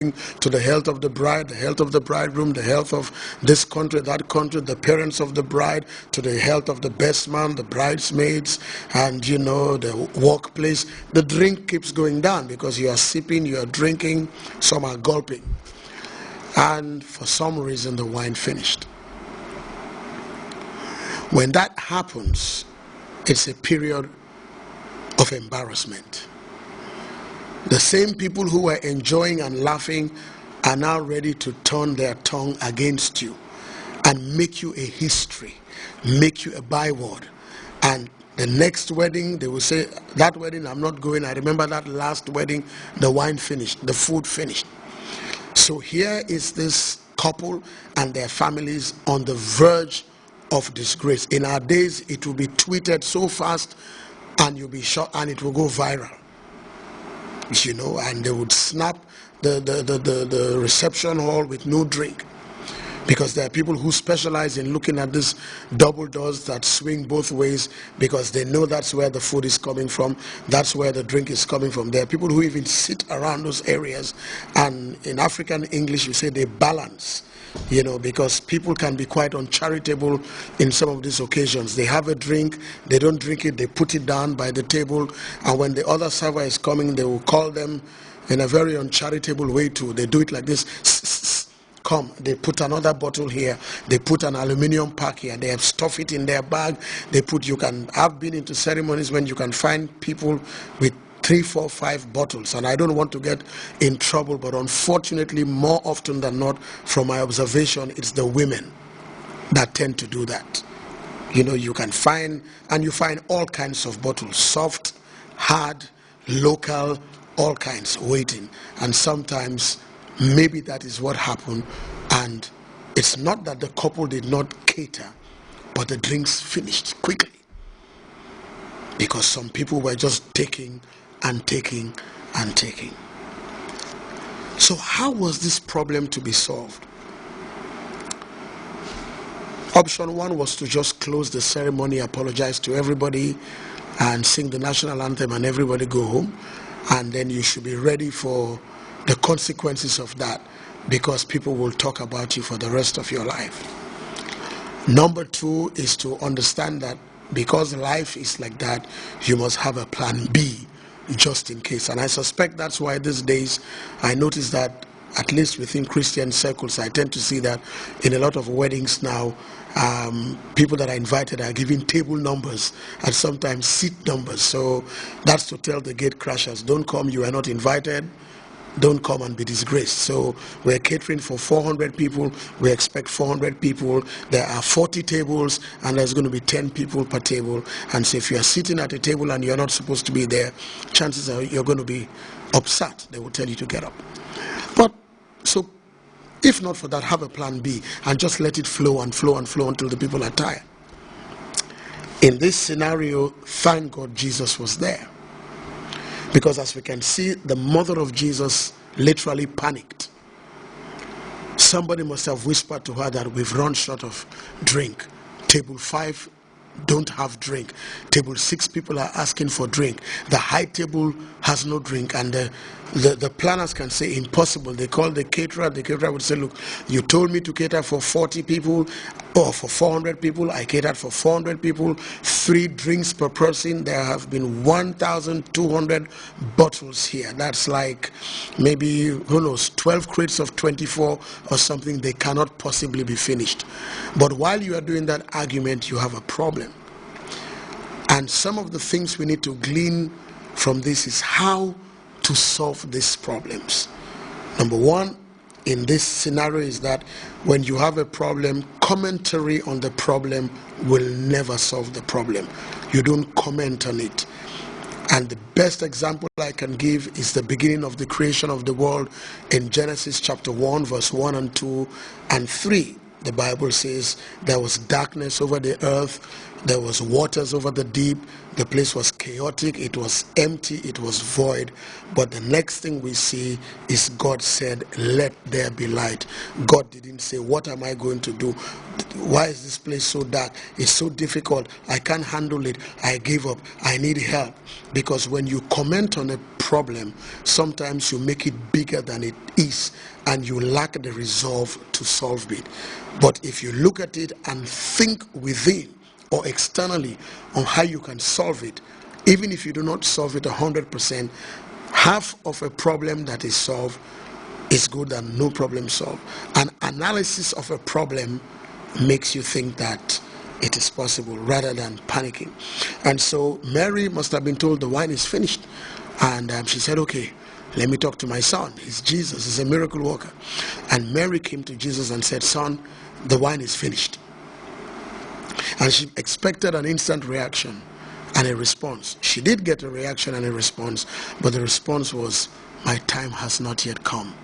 to the health of the bride, the health of the bridegroom, the health of this country, that country, the parents of the bride, to the health of the best man, the bridesmaids, and the workplace. The drink keeps going down because you are sipping, you are drinking, some are gulping. And for some reason the wine finished. When that happens, it's a period of embarrassment. The same people who were enjoying and laughing are now ready to turn their tongue against you and make you a history, make you a byword. And the next wedding, they will say, that wedding, I'm not going. I remember that last wedding, the wine finished, the food finished. So here is this couple and their families on the verge of disgrace. In our days, it will be tweeted so fast and you'll be shocked and it will go viral. And they would snap the reception hall with no drink, because there are people who specialize in looking at these double doors that swing both ways, because they know that's where the food is coming from, that's where the drink is coming from. There are people who even sit around those areas, and in African English we say they balance, because people can be quite uncharitable in some of these occasions. They have a drink, they don't drink it, they put it down by the table, and when the other server is coming, they will call them in a very uncharitable way too. They do it like this: come. They put another bottle here, they put an aluminium pack here, they have stuff it in their bag. I've been into ceremonies when you can find people with 3, 4, 5 bottles, and I don't want to get in trouble, but unfortunately more often than not, from my observation, it's the women that tend to do that. You can find all kinds of bottles, soft, hard, local, all kinds waiting. And sometimes maybe that is what happened, and it's not that the couple did not cater, but the drinks finished quickly because some people were just taking and taking and taking. So how was this problem to be solved? Option 1 was to just close the ceremony, apologize to everybody, and sing the national anthem, and everybody go home, and then you should be ready for the consequences of that, because people will talk about you for the rest of your life. Number 2 is to understand that because life is like that, you must have a plan B just in case. And I suspect that's why these days I notice that, at least within Christian circles, I tend to see that in a lot of weddings now, people that are invited are given table numbers and sometimes seat numbers. So that's to tell the gate crashers, don't come, you are not invited. Don't come and be disgraced. So we're catering for 400 people. We expect 400 people. There are 40 tables, and there's going to be 10 people per table. And so if you are sitting at a table and you're not supposed to be there, chances are you're going to be upset. They will tell you to get up. But so if not for that, have a plan B and just let it flow and flow and flow until the people are tired. In this scenario, thank God Jesus was there. Because as we can see, the mother of Jesus literally panicked. Somebody must have whispered to her that we've run short of drink. Table 5 don't have drink. Table 6 people are asking for drink. The high table has no drink, and the planners can say impossible. They call the caterer. The caterer would say, look, you told me to cater for 40 people or for 400 people. I catered for 400 people. 3 drinks per person. There have been 1,200 bottles here. That's like maybe, who knows, 12 crates of 24 or something. They cannot possibly be finished. But while you are doing that argument, you have a problem. And some of the things we need to glean from this is how to solve these problems. Number 1 in this scenario is that when you have a problem, commentary on the problem will never solve the problem. You don't comment on it. And the best example I can give is the beginning of the creation of the world in Genesis chapter 1, verse 1 and 2 and 3. The Bible says there was darkness over the earth, there was waters over the deep, the place was chaotic, it was empty, it was void. But the next thing we see is God said, let there be light. God didn't say, what am I going to do? Why is this place so dark? It's so difficult. I can't handle it. I give up. I need help. Because when you comment on a problem, sometimes you make it bigger than it is and you lack the resolve to solve it. But if you look at it and think within or externally on how you can solve it, even if you do not solve it 100%, half of a problem that is solved is good than no problem solved. An analysis of a problem makes you think that it is possible rather than panicking. And so Mary must have been told the wine is finished, and she said, okay, let me talk to my son. He's Jesus, he's a miracle worker. And Mary came to Jesus and said, son, the wine is finished. And she expected an instant reaction and a response. She did get a reaction and a response, but the response was, my time has not yet come.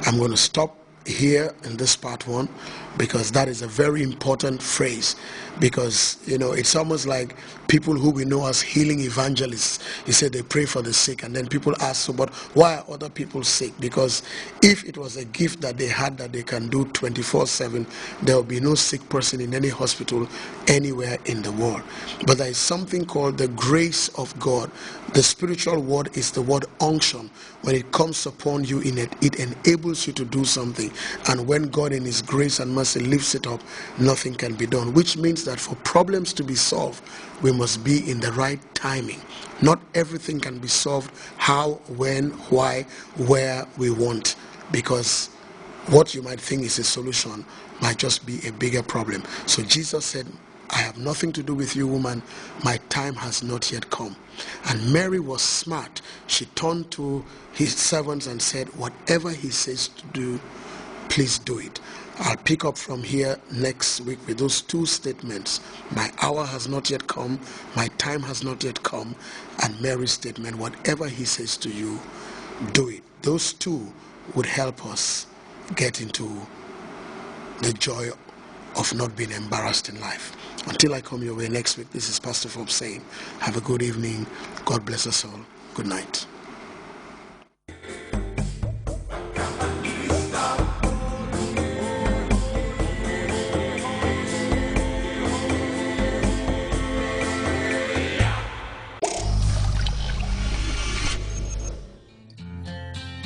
I'm going to stop here in this part one, because that is a very important phrase, because it's almost like people who we know as healing evangelists. You say they pray for the sick, and then people ask, so but why are other people sick? Because if it was a gift that they had that they can do 24/7, there will be no sick person in any hospital anywhere in the world. But there is something called the grace of God. The spiritual word is the word unction. When it comes upon you, it enables you to do something. And when God in his grace and mercy lifts it up, nothing can be done. Which means that for problems to be solved, we must be in the right timing. Not everything can be solved how, when, why, where we want. Because what you might think is a solution might just be a bigger problem. So Jesus said, I have nothing to do with you, woman. My time has not yet come. And Mary was smart. She turned to his servants and said, whatever he says to do, please do it. I'll pick up from here next week with those two statements. My hour has not yet come. My time has not yet come. And Mary's statement, whatever he says to you, do it. Those two would help us get into the joy of not being embarrassed in life. Until I come your way next week, this is Pastor Forbes saying, have a good evening. God bless us all. Good night.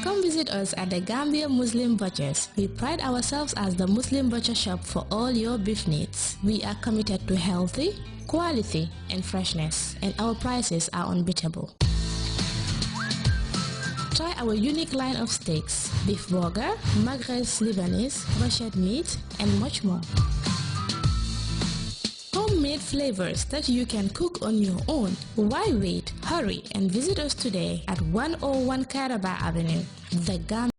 Come visit us at the Gambia Muslim Butchers. We pride ourselves as the Muslim butcher shop for all your beef needs. We are committed to healthy, quality, and freshness, and our prices are unbeatable. Try our unique line of steaks, beef burger, Grts Lebanese, butchered meat, and much more. Homemade flavors that you can cook on your own. Why wait? Hurry and visit us today at 101 Caraba Avenue, the Gambia.